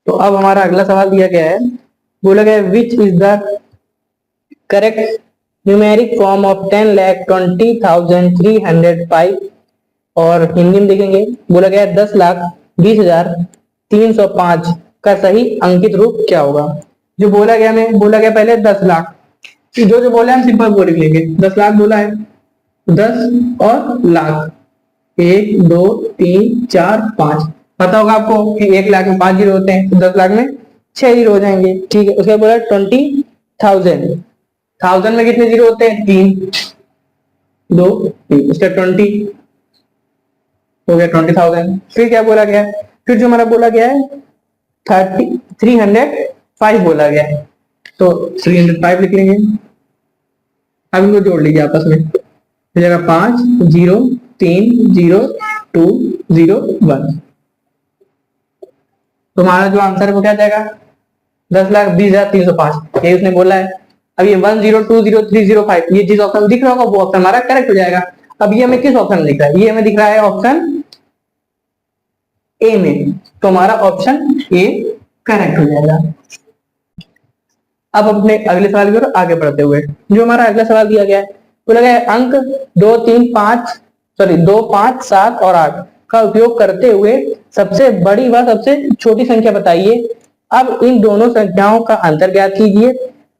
तो अब हमारा अगला सवाल दिया गया है, बोला गया which is the correct numeric form of 10,20,305 और हिंदी में देखेंगे, बोला गया 10,20,305 का सही अंकित रूप क्या होगा। जो बोला गया में बोला गया पहले 10 लाख, जो बोला है हम सिंपल बोल लेंगे। 10 लाख बोला है, 10 और लाख, 1 2 3 4 5, पता होगा आपको कि 1 लाख में 5 जीरो होते हैं, तो 10 लाख में 6 जीरो हो जाएंगे। ठीक है, उसके बाद बोला 20,000, 1000 में कितने जीरो होते हैं? 3 2 3, उसका 20 हो गया 20,000। फिर क्या बोला गया है? फिर जो हमारा बोला गया है 305 बोला गया है, तो 305 लिख लेंगे। अब इनको जोड़ लीजिए आपस में, हो जाएगा 5 0 3 0 2 0 1। तो हमारा जो आंसर है वो क्या जाएगा? 10,20,305, यही उसने बोला है। अब ये 1 0 2 0 3 0 5, ये जिस ऑप्शन दिख रहा होगा वो ऑप्शन हमारा करेक्ट हो जाएगा। अब ये हमें किस ऑप्शन में दिख रहा है? ये हमें दिख रहा है ऑप्शन ए में, तो हमारा ऑप्शन ए करेक्ट हो जाएगा। अब अपने अगले सवाल की ओर आगे बढ़ते हुए, जो हमारा अगला सवाल दिया गया है वो लगा है अंक 2 5 7 और 8 का उपयोग करते हुए सबसे बड़ी व सबसे छोटी संख्या बताइए। अब इन दोनों संख्याओं का अंतर ज्ञात कीजिए।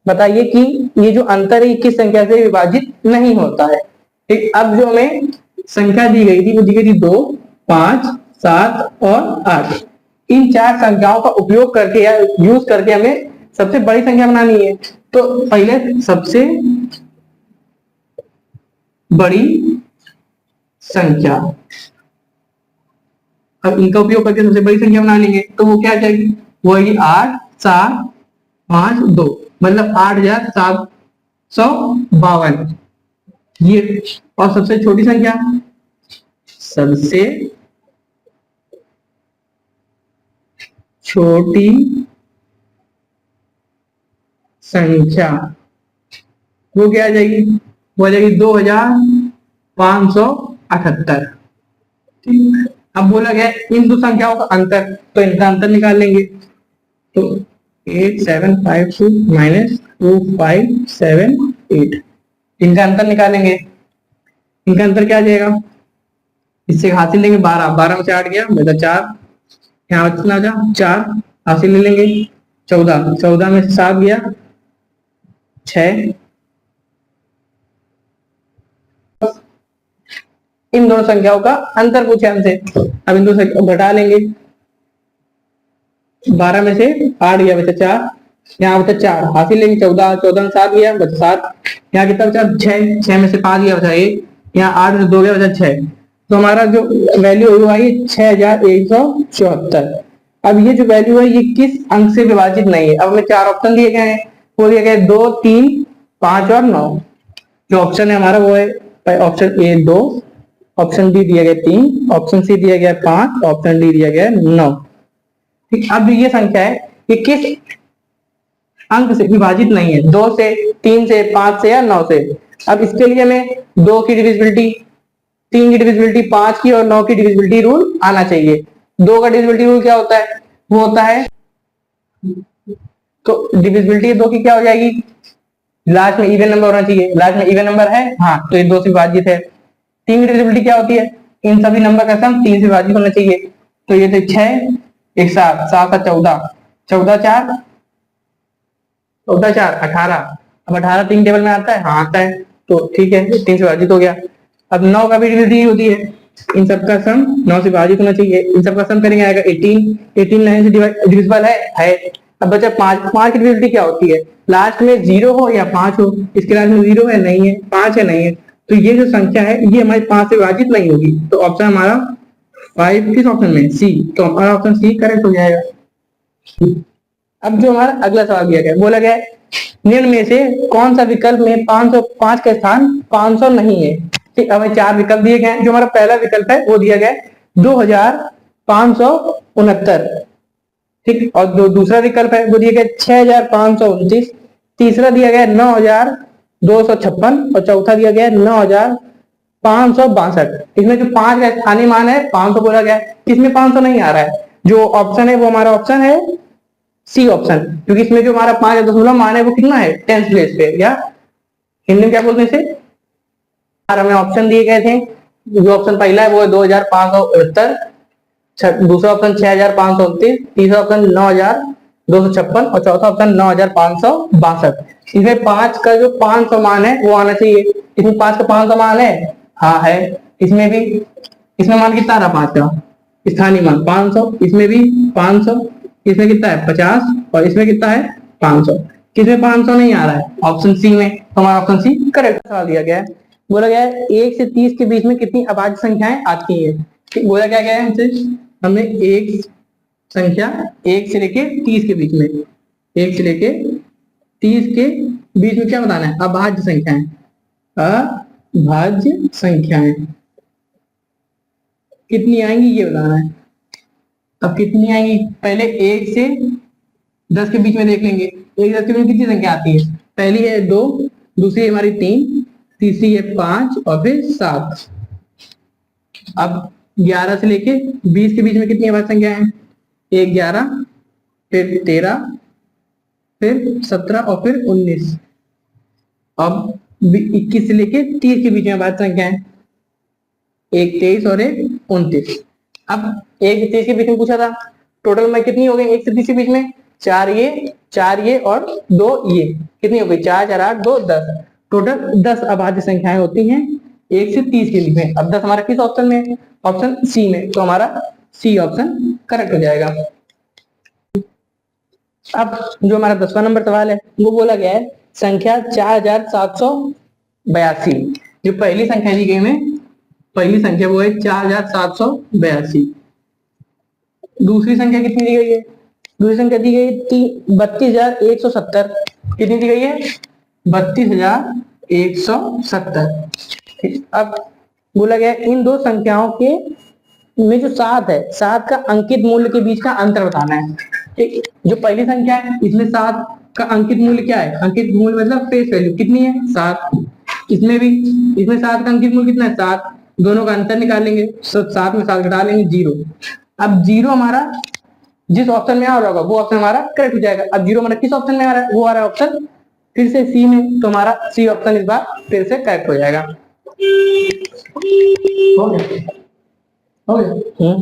बताइए कि ये जो अंतर है किस संख्या से विभाजित नहीं होता है। ठीक, अब जो हमें संख्या दी गई थी वो दी गई थी 2 5 7 और 8। इन चार संख्याओं का उपयोग करके या यूज करके हमें सबसे बड़ी संख्या बनानी है। तो पहले सबसे बड़ी संख्या, अब इनका उपयोग करके सबसे बड़ी संख्या बना लेंगे, तो वो क्या जाएगी? वो आएगी 8 7 5 2, मतलब 8,752 ये। और सबसे छोटी संख्या, सबसे छोटी संख्या वो क्या आ जाएगी? वो आ जाएगी 2,578। ठीक, अब बोला गया इन दो संख्याओं का अंतर, तो इनका अंतर निकाल लेंगे। तो 8752 माइनस 2578, इनका अंतर निकालेंगे। इनका अंतर क्या आ जाएगा? इससे हासिल लेंगे 12, 12 में से 8 गया मतलब 4, यहाँ कितना था 4, हासिल ले लेंगे 14, 14 में से 7 गया 6। इन दोनों संख्याओं का अंतर पूछे हमसे, अब इन दोनों संख्या घटा लेंगे। 12 में से 8 गया बचा 4, यहाँ बचा 4, हासिल लेंगे 14, 14 में 7 गया बचा 7, यहाँ कितना बचा 6, 6 में से 5 गया बचा 1, यहाँ 8 में से 2 गया बचा 6। तो हमारा जो वैल्यू हुई वो आई 6,174। अब ये जो वैल्यू है ये किस अंक से विभाजित नहीं है। अब हमें 4 ऑप्शन दिए गए हैं, वो दिए गए 2 3 5 और 9। जो ऑप्शन है हमारा वो है ऑप्शन ए 2, ऑप्शन बी दिया गया 3, ऑप्शन सी दिया गया 5, ऑप्शन डी दिया गया 9। ठीक, अब ये संख्या है ये किस अंक से विभाजित नहीं है? 2 से, 3 से, 5 से या 9 से। अब इसके लिए हमें 2 की डिविजिबिलिटी, 3 की डिविजिबिलिटी, 5 की और 9 की डिविजिबिलिटी रूल आना चाहिए। 2 का डिविजिबिलिटी रूल क्या होता है? वो होता है, तो डिविजिबिलिटी 2 की क्या हो जाएगी? लास्ट में इवन नंबर होना चाहिए। लास्ट में इवन नंबर है, हाँ, तो ये 2 से विभाजित है। 3 की डिविजिबिलिटी क्या होती है? इन सभी नंबर का सम 3 से विभाजित होना चाहिए। तो ये थे 6 1 7 7 14, 14 4 14 4 18। अब 18 3 टेबल में आता है, हाँ आता है, तो ठीक है 3 से विभाजित हो गया। अब 9 का भी डिविजिबिलिटी होती है, इन सबका सम 9 से विभाजित होना चाहिए। इन सबका सम करेंगे आएगा 18, 18 9 से डिविजिबल है। अब बचा 5, 5 की डिविजिबिलिटी क्या होती है? लास्ट में 0 हो या 5 हो। इसके लास्ट में 0 है नहीं है, 5 है नहीं है, तो ये जो संख्या है ये हमारी 5 से विभाजित नहीं होगी। तो ऑप्शन हमारा 5 किस ऑप्शन में? सी, तो हमारा ऑप्शन सी करेक्ट हो जाएगा। अब जो हमारा अगला सवाल दिया गया, बोला गया निम्न में से कौन सा विकल्प में 505 का स्थान 500 नहीं है। ठीक, हमें 4 विकल्प दिए गए हैं। जो हमारा पहला विकल्प है वो दिया गया 2569। ठीक, और जो दूसरा विकल्प है वो दिया गया 6529, तीसरा दिया गया 9256 और चौथा दिया गया 9562। इसमें जो 5 का स्थानीय मान है 500 बोला गया है, इसमें 500 नहीं आ रहा है। जो ऑप्शन है वो हमारा ऑप्शन है सी ऑप्शन, क्योंकि इसमें जो हमारा 5.0 मान है वो कितना है, 10th प्लेस पे, या हिंदी में क्या बोलते हैं इसे। हमें ऑप्शन दिए गए थे, जो ऑप्शन पहला है वो है 2568, दूसरा ऑप्शन 6529, तीसरा ऑप्शन 9256 और चौथा ऑप्शन 9562। इसमें 5 का जो 500 मान है वो आना चाहिए। इसमें 5 का 500 मान है, हाँ है। इसमें भी, इसमें मान कितना आ रहा 5 का स्थानीय मान 500, इसमें भी 500, इसमें कितना है 50 और इसमें कितना है 500। किसमें 500 नहीं आ रहा है, ऑप्शन सी में। तो हमारा ऑप्शन सी करेक्ट सवाल दिया गया है। बोला गया है 1 से 30 के बीच में कितनी अभाज्य संख्याएं आती हैं। बोला क्या गया है हमसे, हमने एक संख्या 1 से लेके 30 के बीच में, 1 से लेके 30 के बीच में क्या बताना है, अभाज्य संख्याएं, अभाज्य संख्याएं कितनी आएंगी ये बताना है। अब कितनी आएंगी, पहले 1 से 10 के बीच में देख लेंगे। 1 से 10 के बीच में कितनी संख्या आती है, पहली है 2, दूसरी है हमारी 3, तीसरी है 5 और फिर 7। अब 11 से लेके 20 के बीच में कितनी अभाज्य संख्या है, 1 11, फिर 13, फिर 17 और फिर 19। अब 21 से लेके 30 के बीच में अभाज्य संख्या है, 1 23 और 1 29। अब 1 से 30 के बीच में पूछा था, टोटल में कितनी हो गई 1 से 30 के बीच में, 4 ये और 2 ये, कितनी हो गई 4 4 8 2 10। टोटल 10 अभाज्य संख्याएं होती हैं 1 से 30 के बीच में। अब 10 हमारा किस ऑप्शन में है, ऑप्शन सी में, तो हमारा सी ऑप्शन करेक्ट हो जाएगा। अब जो हमारा 10वां नंबर सवाल है वो बोला गया है संख्या 4782। जो पहली संख्या दी गई हमें, पहली संख्या वो है 4782। दूसरी संख्या कितनी दी गई है, दूसरी संख्या दी गई है 32,170। कितनी दी गई है, 32,170। ठीक, अब बोला गया इन दो संख्याओं के में जो 7 है, 7 का अंकित मूल्य के बीच का अंतर बताना है। ठीक, जो पहली संख्या है इसमें 7 का अंकित मूल्य क्या है, अंकित मूल्य मतलब फेस वैल्यू कितनी है 7। इसमें भी, इसमें 7 का अंकित मूल्य कितना है 7, दोनों का अंतर निकालेंगे, 7 में 7 घटा लेंगे 0। अब 0 हमारा जिस ऑप्शन में आ रहा होगा वो ऑप्शन हमारा करेक्ट हो जाएगा। अब 0 हमारा किस ऑप्शन में आ रहा है, वो आ रहा है ऑप्शन फिर से सी में, तो हमारा सी ऑप्शन इस बार फिर से करेक्ट हो जाएगा। हो गया, हो गया।